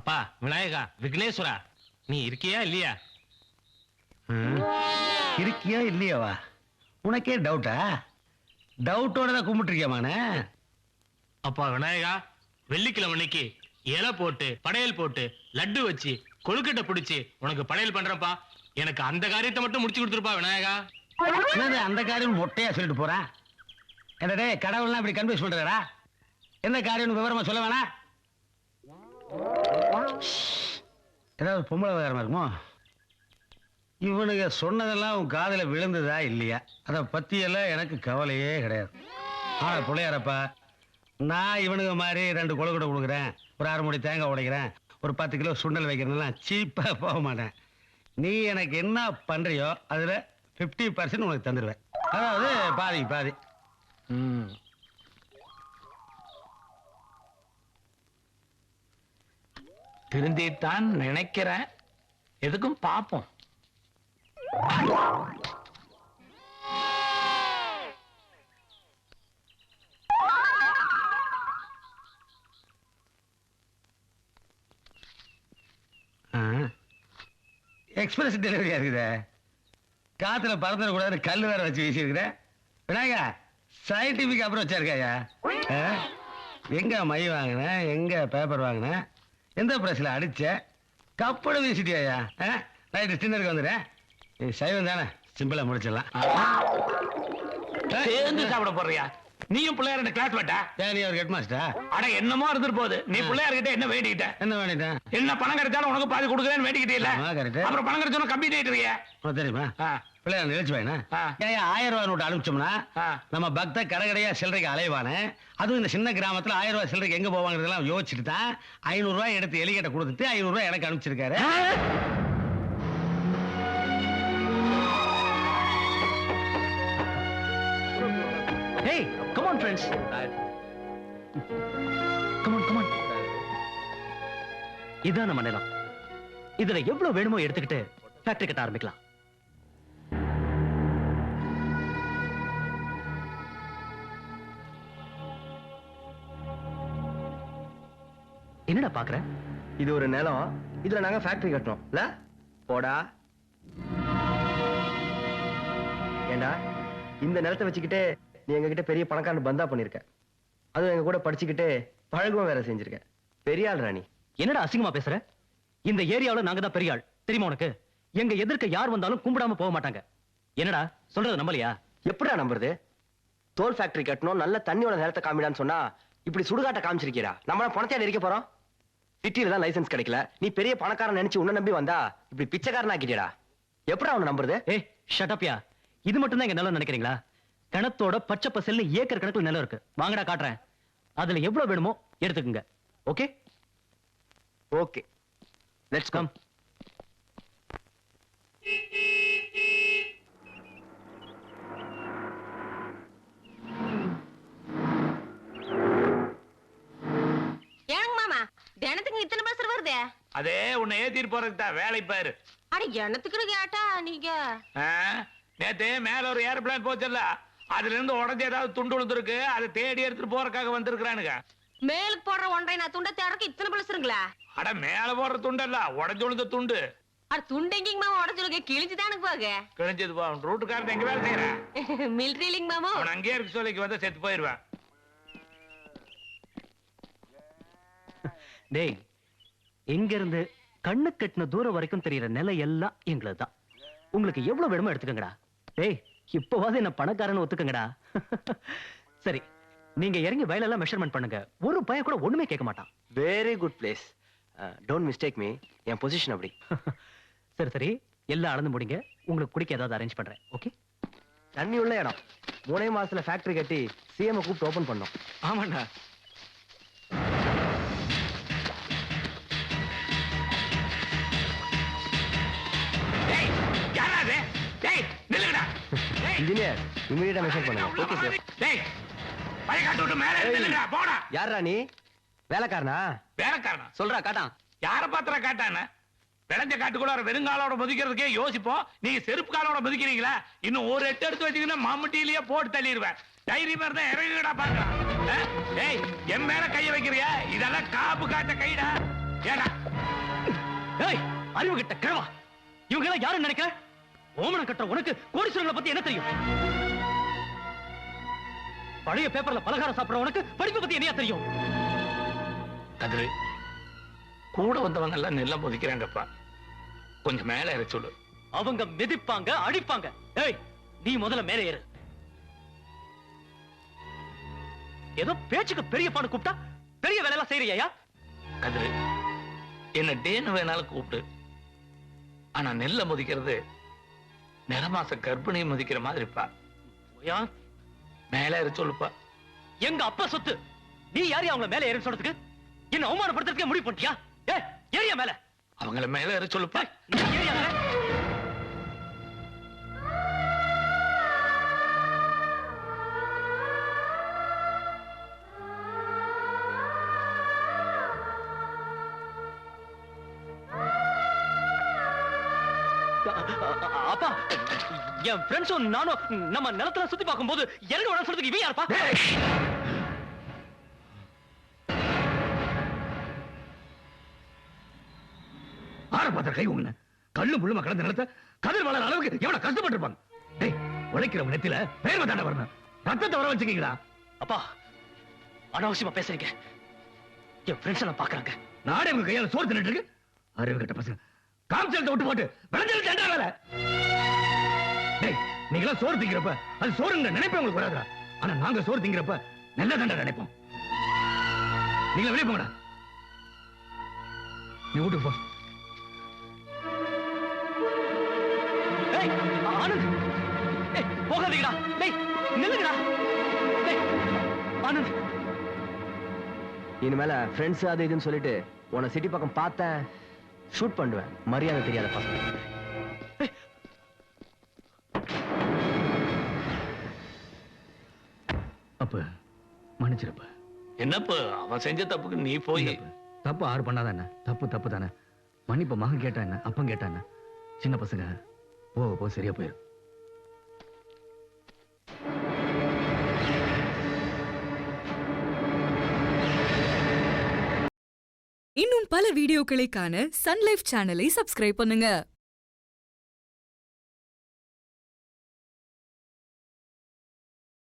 அப்பா விநாயகா விக்னேஸ்வரா நீ இருக்கியா இல்லையா? இருக்கியா இல்லையாவா? உனக்கே டவுட்டா? டவுட்டோட தான் கும்பிட்டுருக்கியமான. அப்பா விநாயகா வெள்ளிக்கிழமை அன்னைக்கு இலை போட்டு படையல் போட்டு லட்டு வச்சு கொழுக்கட்டை பிடிச்சி உனக்கு படையல் பண்றப்பா. எனக்கு அந்த காரியத்தை மட்டும் முடிச்சு கொடுத்துருப்பா விநாயகா. என்னது அந்த காரியம் மொட்டையா சொல்லிட்டு போறேன்? என்னடே கடவுள்லாம் இப்படி கன்ஃபியூஸ் பண்றா? என்ன காரியம் விவரமா சொல்ல வேணா? ஏதாவது பொம்பளை விவரமா இருக்குமோ? இவனுங்க சொன்னதெல்லாம் உன் காதல விழுந்ததா இல்லையா அதை பத்தியெல்லாம் எனக்கு கவலையே கிடையாது. ஆனா பிள்ளையாரப்பா, நான் இவனுங்க மாதிரி 2 கொழுக்கட்டை கொடுக்குறேன், ஒரு 6 மூடி தேங்காய் உடைக்கிறேன், ஒரு 10 கிலோ சுண்டல் வைக்கிறதுலாம் சீப்பா போக மாட்டேன். நீ எனக்கு என்ன பண்றியோ அதுல 50% உனக்கு தந்துடுவேன். அதாவது பாதி பாதி. திருந்தித்தான் நினைக்கிறேன். எதுக்கும் பாப்போம். எக்ஸ்பிரஸ் டெலிவரியா இருக்குதே, காத்துல பறந்துட கூடாது கல் வேற வச்சு வீசிருக்கிற. விநாயகா சயின்டிபிக் அப்ரோச்சா இருக்காயா? எங்க மை வாங்கின, எங்க பேப்பர் வாங்கின, எந்த பிரஸ்ல அடிச்ச, கப்பட வீசிட்டியாயா? நைட்டு டின்னருக்கு வந்துடுறேன். நீ சைவம் தானே, சிம்பிளா முடிச்சிடலாம். சேர்ந்து சாப்பிட போறியா? நீயும் பிள்ளையார் கிளாஸ் வேட்டா? நீ ஒரு ஹெட் மாஸ்டர்? அட என்னமோ இருந்துட்டு போகுது. நீ பிள்ளையார்கிட்ட என்ன வேண்டிக்கிட்ட? என்ன வேண்டிட்டேன்? என்ன பணம் கிடைச்சாலும் உனக்கு பாதி கொடுக்குறேன்னு வேண்டிக்கிட்டே இல்ல? அப்புறம் பணம் கிடைச்சோன்னு கம்ப்ளீட் ஆயிட்டு தெரியுமா? பிள்ளையார் நிகழ்ச்சி வாயினா 1000 ரூபாய் நோட்டு அனுப்பிச்சோம்னா நம்ம பக்த கடைக்கடையா சில்லறைக்கு அலைவானே. அதுவும் இந்த சின்ன கிராமத்துல 1000 ரூபாய் சில்லறைக்கு எங்க போவாங்கிறதெல்லாம் யோசிச்சுட்டு தான் 500 ரூபாய் எடுத்து எலிகிட்ட கொடுத்துட்டு 500 ரூபாய் எனக்கு அனுப்பிச்சிருக்காரு. Hey, come on friends. Come on. இதான் நம்ம நிலம். இதுல எவ்வளவு வேணுமோ எடுத்துக்கிட்டு ஃபேக்டரி கட்ட ஆரம்பிக்கலாம். என்னடா பாக்குற? இது ஒரு நிலம், இதுல நாங்க ஃபேக்டரி கட்டணும் இல்ல? போடா. ஏண்டா இந்த நிலத்தை வச்சுக்கிட்டே நீ எங்ககிட்ட பெரிய பணக்காரன் பந்தா பண்ணிருக்க. அதுவும் எங்க கூட படிச்சுக்கிட்டு பழகவும் வேற செஞ்சிருக்க. பெரிய ஆள் ராணி. என்னடா அசிங்கமா பேசுற? இந்த ஏரியாவுல நாங்க தான் பெரிய ஆள் தெரியுமா உனக்கு? எங்க எதிர்க்க யார் வந்தாலும் கும்பிடாம போக மாட்டாங்க. என்னடா சொல்றது நம்பலையா? எப்படிடா நம்புறது? தோல் ஃபேக்டரி கட்டணும், நல்ல தண்ணியோட நிலத்தை காமிடான்னு சொன்னா இப்படி சுடுகாட்ட காமிச்சிருக்கீரா? நம்ம பணத்தையா நெரிக்க போறோம்? சிட்டியில தான் லைசன்ஸ் கிடைக்கல, நீ பெரிய பணக்காரன் நினைச்சு உன்ன நம்பி வந்தா இப்படி பிச்சைக்காரன் ஆக்கிட்டியடா. எப்படா அவனை நம்புறது? ஷட் அப்யா. இது மட்டும் தான் எங்க நிலம் நினைக்கிறீங்களா? கணத்தோட பச்சை பசல்னு ஏக்கர் கணக்குல நிலம் இருக்கு. வாங்கடா காட்டுறேன். அதுல எவ்வளவு வேணுமோ எடுத்துக்கங்க. Okay okay, let's come. ஏங்க மாமா தினத்துக்கு இத்தனை பஸ் வருதே? அதே உன்னை ஏத்திட்டு போறதுக்கு தான் வேலை பாரு. அட என்னத்துக்குன்னு கேட்டா நீங்க நேத்து மேல ஒரு ஏர்பிளேன் போச்சல்ல, அதுல இருந்து உடஞ்ச ஏதாவது துண்டு விழுந்துருக்கு, அதை தேடி எடுத்துட்டு போறதுக்காக வந்திருக்கானுங்க. மேலுக்கு போடுற ஒன்றை நான் துண்டை தேடக்கு இத்தனை பழசுங்களா? அட மேல போடுற துண்டல்ல, உடஞ்சு விழுந்த துண்டு. அட துண்டு எங்கிங்க மாமா உடஞ்சுருக்க? கிழிஞ்சுதானுக்கு போக கிழிஞ்சது போ. ரூட்டுக்காரன் எங்க வேலை செய்யறேன்? மிலிட்டரிலிங்க மாமா. அவன் அங்கேயே இருக்கு சொல்லிக்கு வந்தா செத்து போயிருவேன். டேய், எங்க இருந்து கண்ணு கட்டின தூரம் வரைக்கும் தெரியற நிலை எல்லாம் எங்களுக்கு தான். உங்களுக்கு எவ்வளவு வேணுமோ எடுத்துக்கங்கடா. டேய், இப்போவாது என்ன பணக்காரன்னு ஒத்துக்கங்கடா. சரி, நீங்க இறங்கி வயலெல்லாம் மெஷர்மெண்ட் பண்ணுங்க. ஒரு பையன் கூட ஒண்ணுமே கேட்க மாட்டான். Very good place. Don't mistake me. N position அப்படி. சரி சரி, எல்லாம் அளந்து முடிங்க. உங்களுக்கு குடிக்க ஏதாவது அரேஞ்ச் பண்றேன். ஓகே? தண்ணி உள்ள இடம். 3 மாசத்துல ஃபேக்டரி கட்டி சிஎம் கூப்பிட்டு ஓபன் பண்ணோம். ஆமாண்டா. இன்ஜினியர் இமிடியேட்டா மெஷர் பண்ணுங்க. Okay sir. டேய், பைய காட்டு விட்டு மேல நில்லுடா, போடா. யாரா நீ? வேலைக்காரனா? வேலைக்காரனா? சொல்றா காட்டான். யார பாத்திர காட்டானே? விளைஞ்ச காட்டுக்குள்ள வெறுங்காலோட மதிக்கிறதுக்கே யோசிப்போம். நீங்க செருப்பு காலோட மதிக்கிறீங்களா? இன்னும் ஒரு 8 எடுத்து வச்சீங்கன்னா மாமுட்டியிலேயே போட்டு தள்ளிடுவேன். தைரியம் இருந்தா இறங்கிடா பாக்கலாம். ஏய், என் மேல கைய வைக்கிறியா? இதெல்லாம் காப்பு காட்ட கைடா. ஏடா ஏய் அறிவு கிட்ட கிழவா, இவங்க எல்லாம் யாருன்னு நினைக்கிற? ஓமனம் கட்டுற உனக்கு கோடீஸ்வரங்களை பத்தி என்ன தெரியும்? பழைய பேப்பர்ல பலகாரம் சாப்பிடுற உனக்கு படிப்பு பத்தி என்னையா தெரியும்? கதிரு, கூட வந்தவங்க எல்லாம் நெல்லம் ஒதுக்கிறாங்கப்பா, கொஞ்சம் மேல ஏற சொல்லு. அவங்க மிதிப்பாங்க, அடிப்பாங்க. ஏய் நீ முதல்ல மேலே ஏறு. ஏதோ பேச்சுக்கு பெரிய பாடு கூப்பிட்டா பெரிய வேலையெல்லாம் செய்யறியா? கதிரு, என்ன டேன்னு வேணாலும் கூப்பிடு, ஆனா நெல்ல மதிக்கிறது நிறமாச கர்ப்பிணியை மதிக்கிற மாதிரிப்பா. போயா, மேல ஏற சொல்லுப்பா. எங்க அப்பா சொத்து, நீ யாரையா அவங்கள மேலே ஏறுன்னு சொல்றதுக்கு? என்ன அவமானப்படுத்துறதுக்கே முடிவு பண்ணிட்டியா? ஏய் ஏறியா மேல. அவங்கள மேல ஏற சொல்லுப்பா. நீ ஏறியா மேல. அப்பா, என் ஃப்ரெண்ட்ஸும் நானும் நம்ம நிலத்துல சுத்தி பார்க்கும்போது இறங்க வேணாம் சொல்றதுக்கு இவன் யாருப்பா? ஆரப்பாத்திர கை உங்க கல்லு முள்ளுமா கலந்த நிலத்தை கதிர் வளர அளவுக்கு எவ்வளவு கஷ்டப்பட்டு இருப்பாங்க. டேய், உழைக்கிற நெத்தில பெயர்வை தாண்ட வரணும், ரத்தத்தை வர வச்சுக்கீங்களா? அப்பா அனாவசியமா பேசுறீங்க. என் ஃப்ரெண்ட்ஸ் எல்லாம் பாக்குறாங்க. நாடே உங்க கையால சோறு தின்னுட்டு இருக்கு. அறிவு கட்ட பசங்க காமிச்சலத்தை விட்டு போட்டு விளைஞ்சல் தண்டா வேலை. டேய், நீங்களா சோறு திங்கிறப்ப அது சோறுங்க நினைப்பேன் உங்களுக்கு வராதா? ஆனா நாங்க சோறு திங்கிறப்ப நல்ல தண்டை நினைப்போம். நீங்க வெளியே போங்கடா. நீ வீட்டுக்கு போ. ஏய் ஆனந்த், ஏய் போகாதீங்கடா. டேய் நில்லுங்கடா. டேய் ஆனந்த், இனிமேல ஃப்ரெண்ட்ஸ் அது இதுன்னு சொல்லிட்டு உன்னை சிட்டி பக்கம் பார்த்தேன் ஷூட் பண்ணுவேன். மரியாதை தெரியாத பசங்க. அப்ப மன்னிச்சிருப்ப. என்னப்பா அவன் செஞ்ச தப்புக்கு நீ போய் தப்பு ஆறு பண்ணாதான் என்ன? தப்பு தப்பு தானே. மன்னிப்ப மகன் கேட்டா என்ன, அப்பன் கேட்டா என்ன? சின்ன பசங்க போக போக சரியா போயிடும். இன்னும் பல வீடியோக்களை காண சன் லைஃப் சேனலை சப்ஸ்கிரைப் பண்ணுங்க.